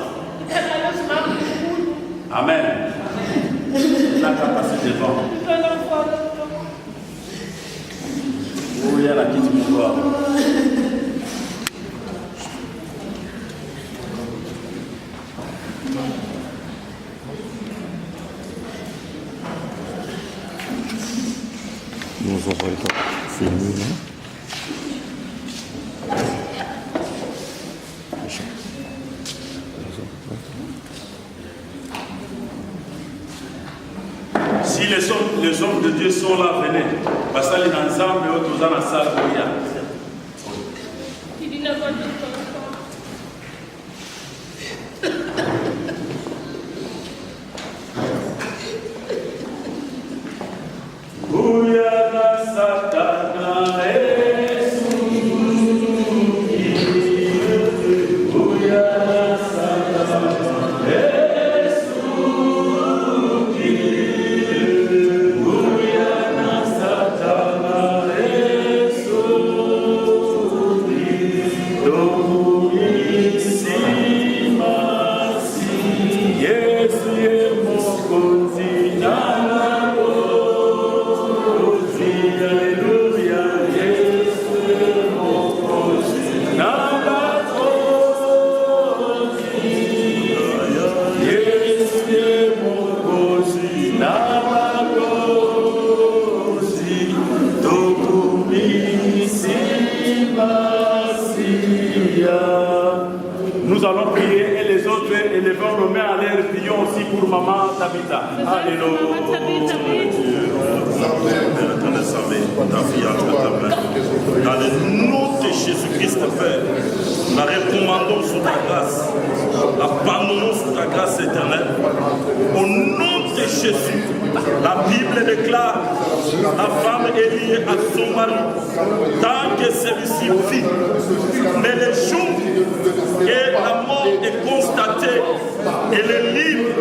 Amen. La capacité de vendre. Oui, elle a quitté mon corps.
Nous avons pas filmé là.
Si les hommes de Dieu sont là, venez. Parce que les ensemble, tous dans la salle, Nous allons prier et les autres élevons nos mains à l'air, prions aussi pour maman Tabitha. Alléluia.
Dans le nom de Jésus-Christ, Père, nous recommandons sous ta grâce, abandonnons sous ta grâce éternelle. Au nom de Jésus, la Bible déclare la femme est liée à son mari tant que celui-ci vit. Mais le jour et la mort est constatée, elle est libre,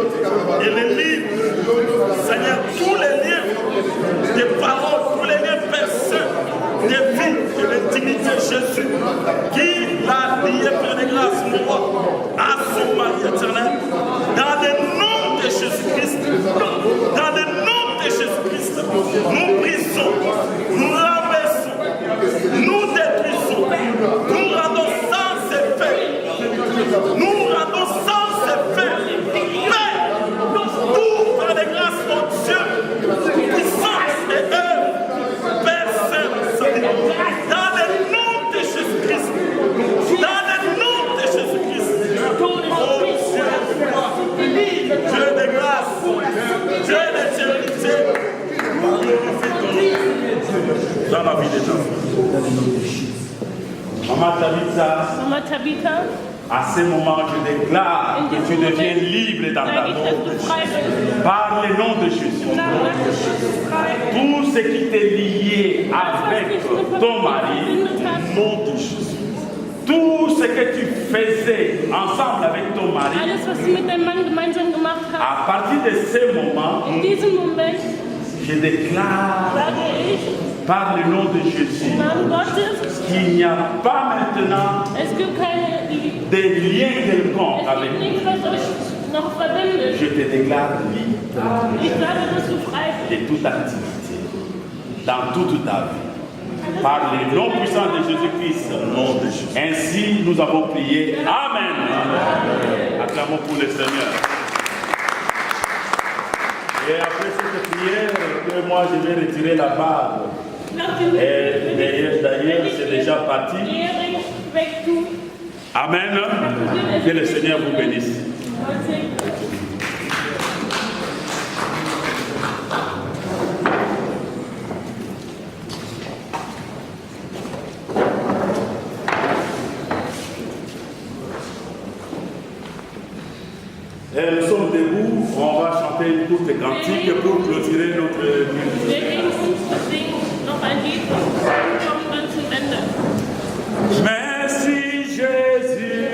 la vie de ta fille.
Maman Tabitha, à ce moment, je déclare que tu deviens libre dans ta vie. Par le nom de Jésus. Tout ce qui t'est lié avec ton mari, nom de Jésus. Tout ce que tu faisais ensemble avec ton mari, à partir de ce moment, je déclare par le nom de Jésus qu'il n'y a pas maintenant de lien quelconque avec nous. Je te déclare libre de toute activité, dans toute ta vie. Par le nom puissant de Jésus-Christ. Ainsi, nous avons prié. Amen. Acclamons pour le Seigneur. Et après cette prière, que moi je vais retirer la bague. Et d'ailleurs, c'est déjà parti. Amen. Que le Seigneur vous bénisse. Et nous sommes debout, on va chanter une courte cantique pour clôturer notre culte. Merci Jésus.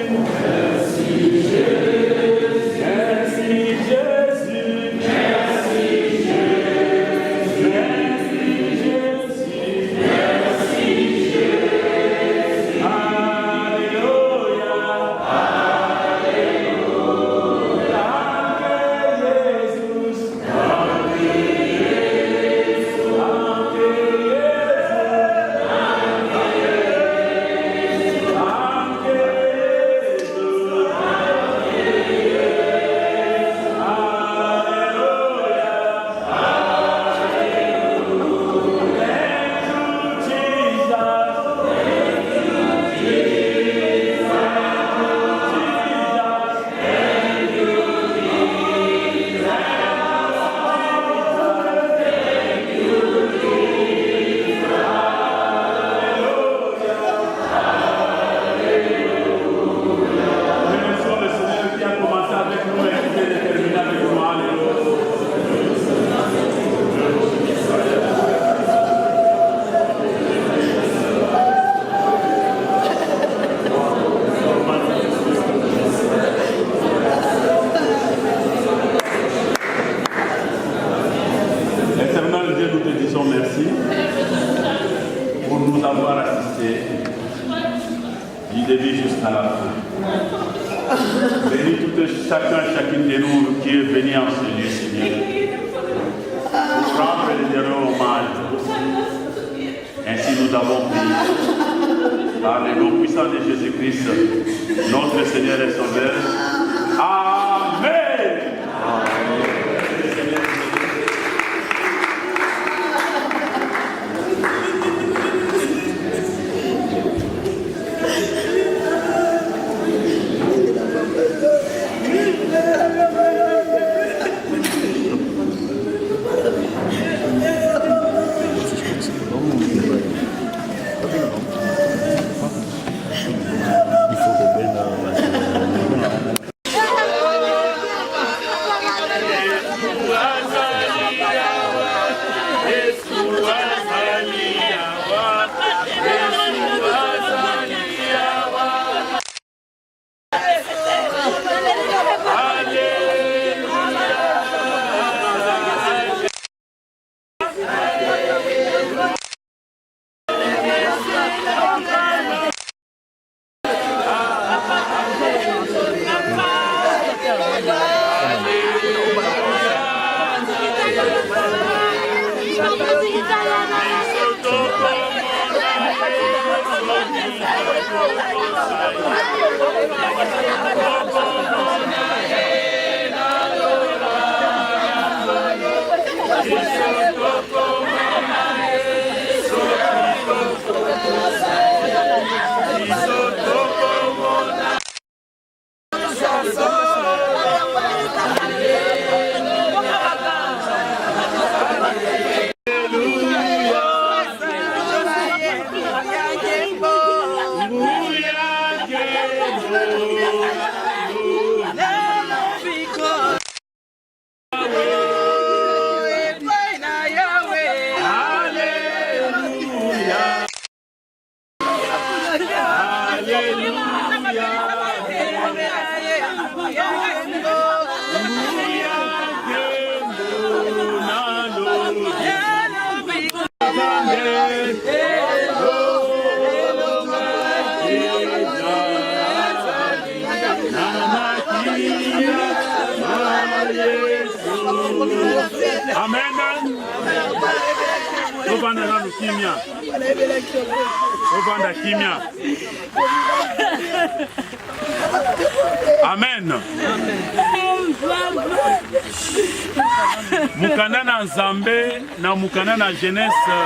Merci Jésus. Merci Jésus. Merci Jésus. Merci Jésus. Merci Jésus. Alléluia. Chacune de nous qui est venue en ce lieu, Seigneur, pour rendre le dernier hommage. Ainsi nous avons prié par le nom puissant de Jésus-Christ, notre Seigneur et Sauveur. Amen. Amen. Ovanda na kimia. Ovanda kimia. Amen. Mukana na Nzambe na mukana na jeunesse.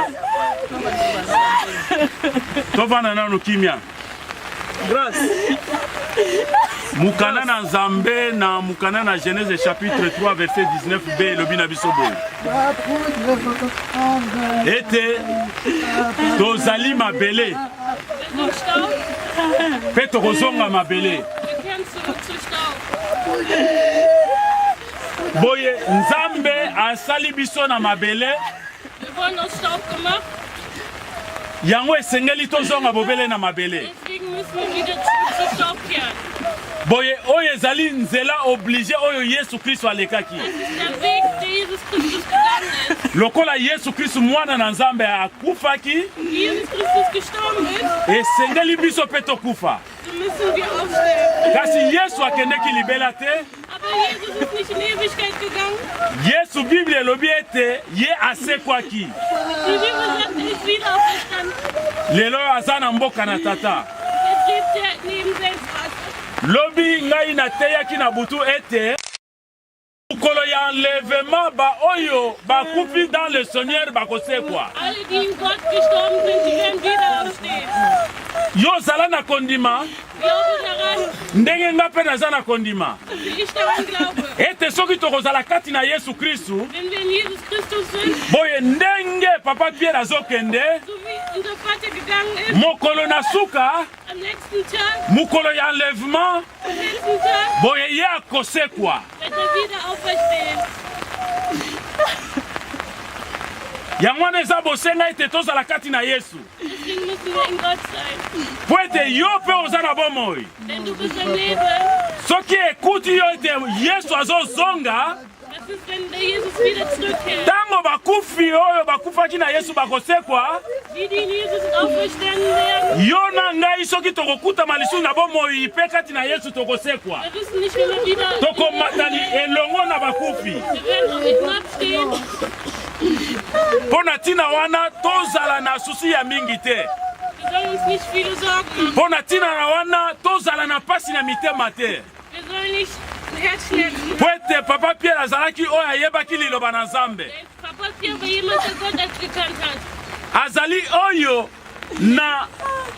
Tovanda na kimia. Grâce. Mukana na Nzambe na mukana na Genèse chapitre 3 verset 19b lobi na biso boye. Ete tozali mabele. Pe tokozonga mabele. Boye Nzambe asali biso na mabele. Yango esengeli tozonga bobele na mabele. Boye oyo ezali nzela oblige oyo Yesu Kristo alekaki. Lokola Yesu Kristo mwana na Nzambe akufaki. Esengeli biso pe tokufa. Kasi Yesu akendeki libela te. Yesu Bible elobi ete ye asekwaki. Lelo aza na mboka na tata. Lobi ngai na teyaki na butu ete mukolo ya enlèvement ba oyo ba kufi dans le Seigneur ba kosekwa. Yo zala na kondima. Ndenge nga pe naza na kondima. Ete soki tokozala kati na Yesu Kristu. Boye ndenge papa Pierre azokende. Mokolo na suka. Mukolo ya enlèvement. Boye ye akosekwa. Yangwana eza bosenga ete tozala kati na Yesu. Po ete yo pe oza na bomoi. Soki ekuti yo ete Yesu azozonga. Tango bakufi oyo bakufaki na Yesu bakosekwa. Yo na ngai soki tokokuta malisu na bomoi pe kati na Yesu tokosekwa. Tokomatali elongo na bakufi. Pona tina wana tozala na susi ya mingi te. Pona tina wana tozala na pasi na mitema te. Poete papa Pierre azalaki oyo ayebaki liloba na Nzambe. Azali oyo na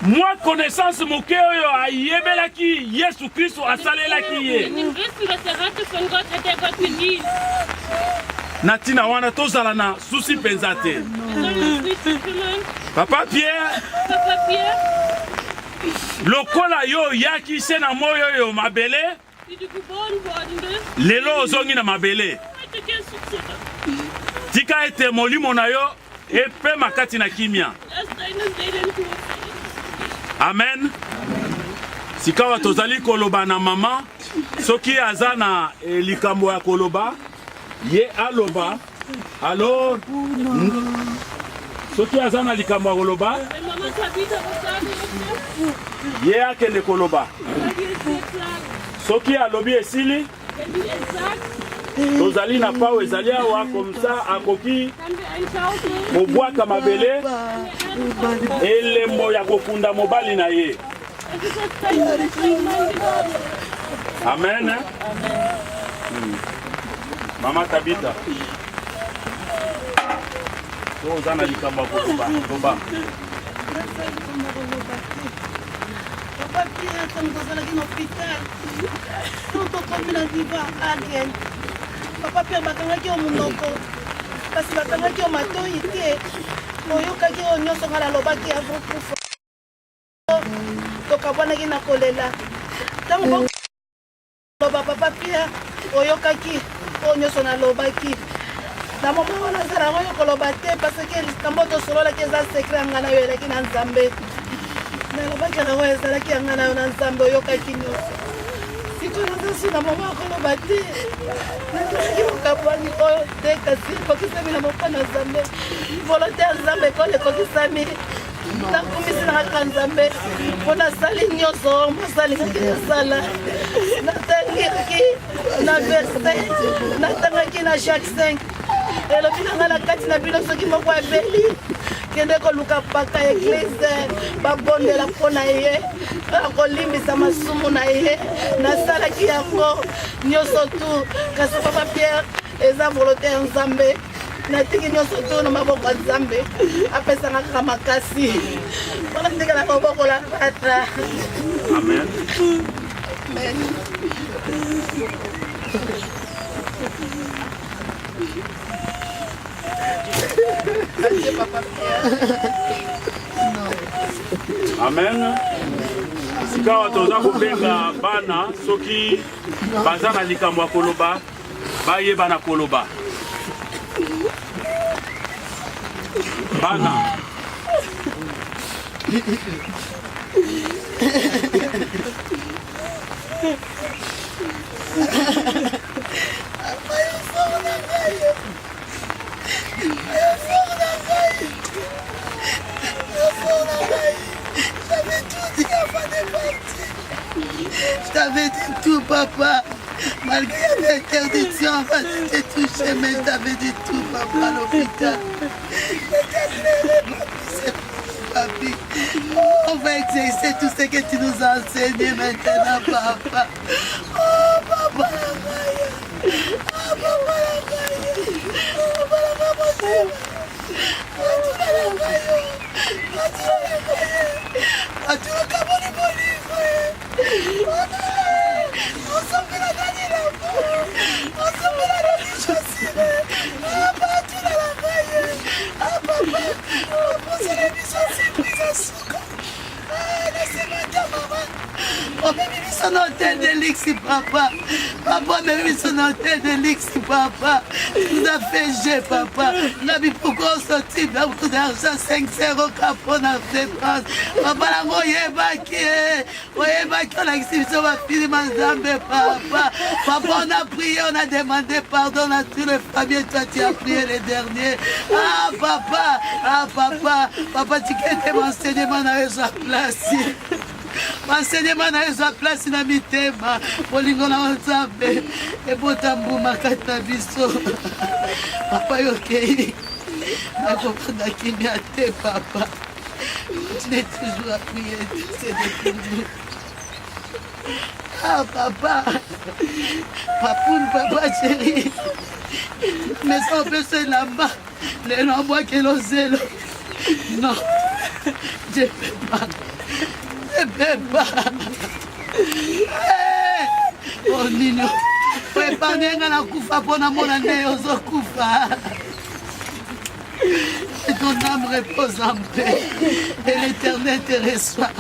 mwa connaissance moke oyo ayebelaki Yesu Kristo asalelaki ye. Natina wana tozala na susi penza te. Papa Pierre lokola yo yaki se na moyo yo mabele. Lelo ozongi na mabele. Tika ete molimo na yo epe makati na kimia. Amen. Sikawa tozali koloba na mama. Soki aza na likambo ya koloba. Ye aloba. Alors soki aza na likambo ya koloba. Ye akende koloba. Soki alobi esili. Tozali na pao ezali awa komsa akoki mobwaka mabele elembo ya kokunda mobali na ye. Amen. Mama Tabita. Tozana likambo koloba. Loba.
Papa Pierre, comme dans un hôpital, quand on comme la diva alien, Papa Pierre bakangaki o munoko, kasi bakangaki o matoi te, oyokaki o nyonso nga nalobaki avant kufa. Tokabwanaki na kolela. Ntango loba Papa Pierre, oyokaki o nyonso nalobaki. Na moma wana zala ngoyo koloba te, parce que likambo tosololaki eza secret nga na yo elaki na Nzambe. Nalobaki yango ezalaki yanga na yo na Nzambe oyokaki nyonso. Sikoyo nazasi na mama akoloba te. Nazalaki mokabwani oyo te kasi ekokisami na mokwa na Nzambe. Volonté ya Nzambe ekolo ekokisami. Nakumisi na kaka Nzambe mpo nasali nyonso mosalingaki nasala. Natangaki na verse na chaque 5 elobi na nga na kati na bino soki moko abeli kende koluka paka eglise babondela mpo na ye akolimbisa masumu na ye nasalaki yango nyonso tu kasi papa Pierre eza volonté ya Nzambe natiki nyonso tu na maboko ya Nzambe apesanga kaka makasi mpona ndekela kobokola bata.
Amen.
Amen.
Amen. Sikawa toza kobenga bana soki baza na likambo ya koloba bayeba na koloba. Bana.
Je t'avais dit tout, papa. Malgré l'interdiction, on t'ai touché, mais je t'avais dit tout, papa, à l'hôpital. Papi, on va exercer tout ce que tu nous as enseigné maintenant, papa. Oh, papa, la maille. Oh, papa, la maille. Oh, papa, la maille. On m'a mis son hôtel de luxe, papa. Papa m'a mis son hôtel de luxe, papa. Tu nous as fait j'ai, papa. On a mis pourquoi on sortit beaucoup d'argent, 500 € pour la dépense. Papa, on a on a exhibition, ma fille, ma Nzambe, papa. Papa, on a prié, on a demandé pardon à tous les familles. Toi, tu as prié les derniers. Ah, papa, papa, tu quittes mon enseignement dans la place. Enseignement na eza place na mitema bolingo na Nzambe ebota mbuma kati na biso papa yokei nakokanda kimia te papa continue toujours à prier c'est de nous. Ah papa papoune papa chéri mais ça peut se lamba les lambois que l'ozelo non je peux pas. Oh Nino, épargnez la koufa pour la monnaie aux koufa. Et ton âme repose en paix et l'Éternel te reçoit.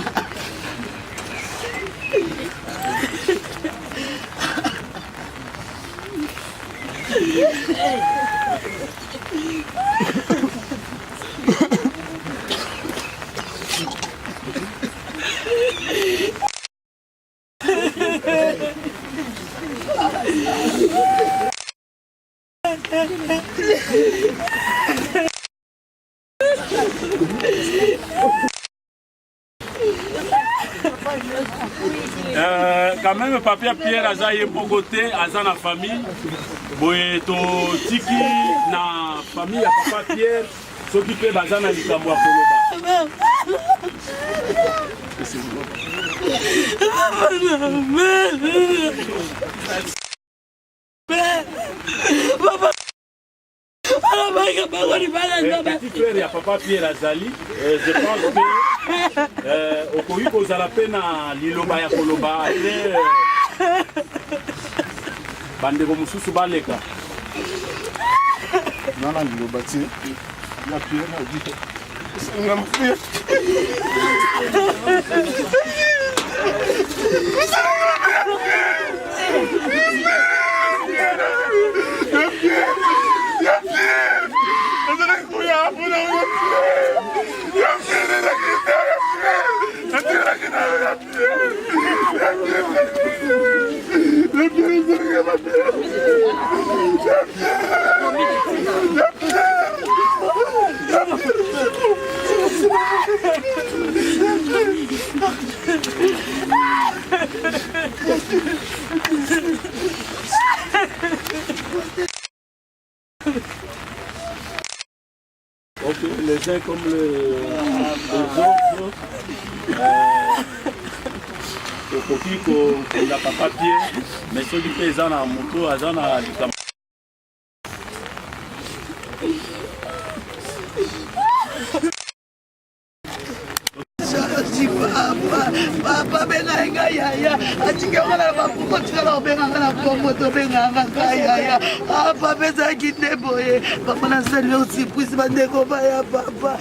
Quand même, Papa Pierre Aza est Bogoté, Aza na famille. Boye to tiki na famille ya Papa Pierre, s'occuper Baza na likambo ya koloba. Petit frère ya Papa Pierre Azali, je pense que okoki kozala pe na liloba ya koloba te bandeko mosusu baleka
nana liloba te ya Pierre adi nga mfia
les uns comme les autres. Okoki kokonda papa pied mais soki mpe eza na moto aza na likambo
papa benga nga yaya atinga na bapuko tikala obenga nga na kongo tobenga nga yaya papa ezalaki nde boye papa nasali aussi puisi bandeko baya papa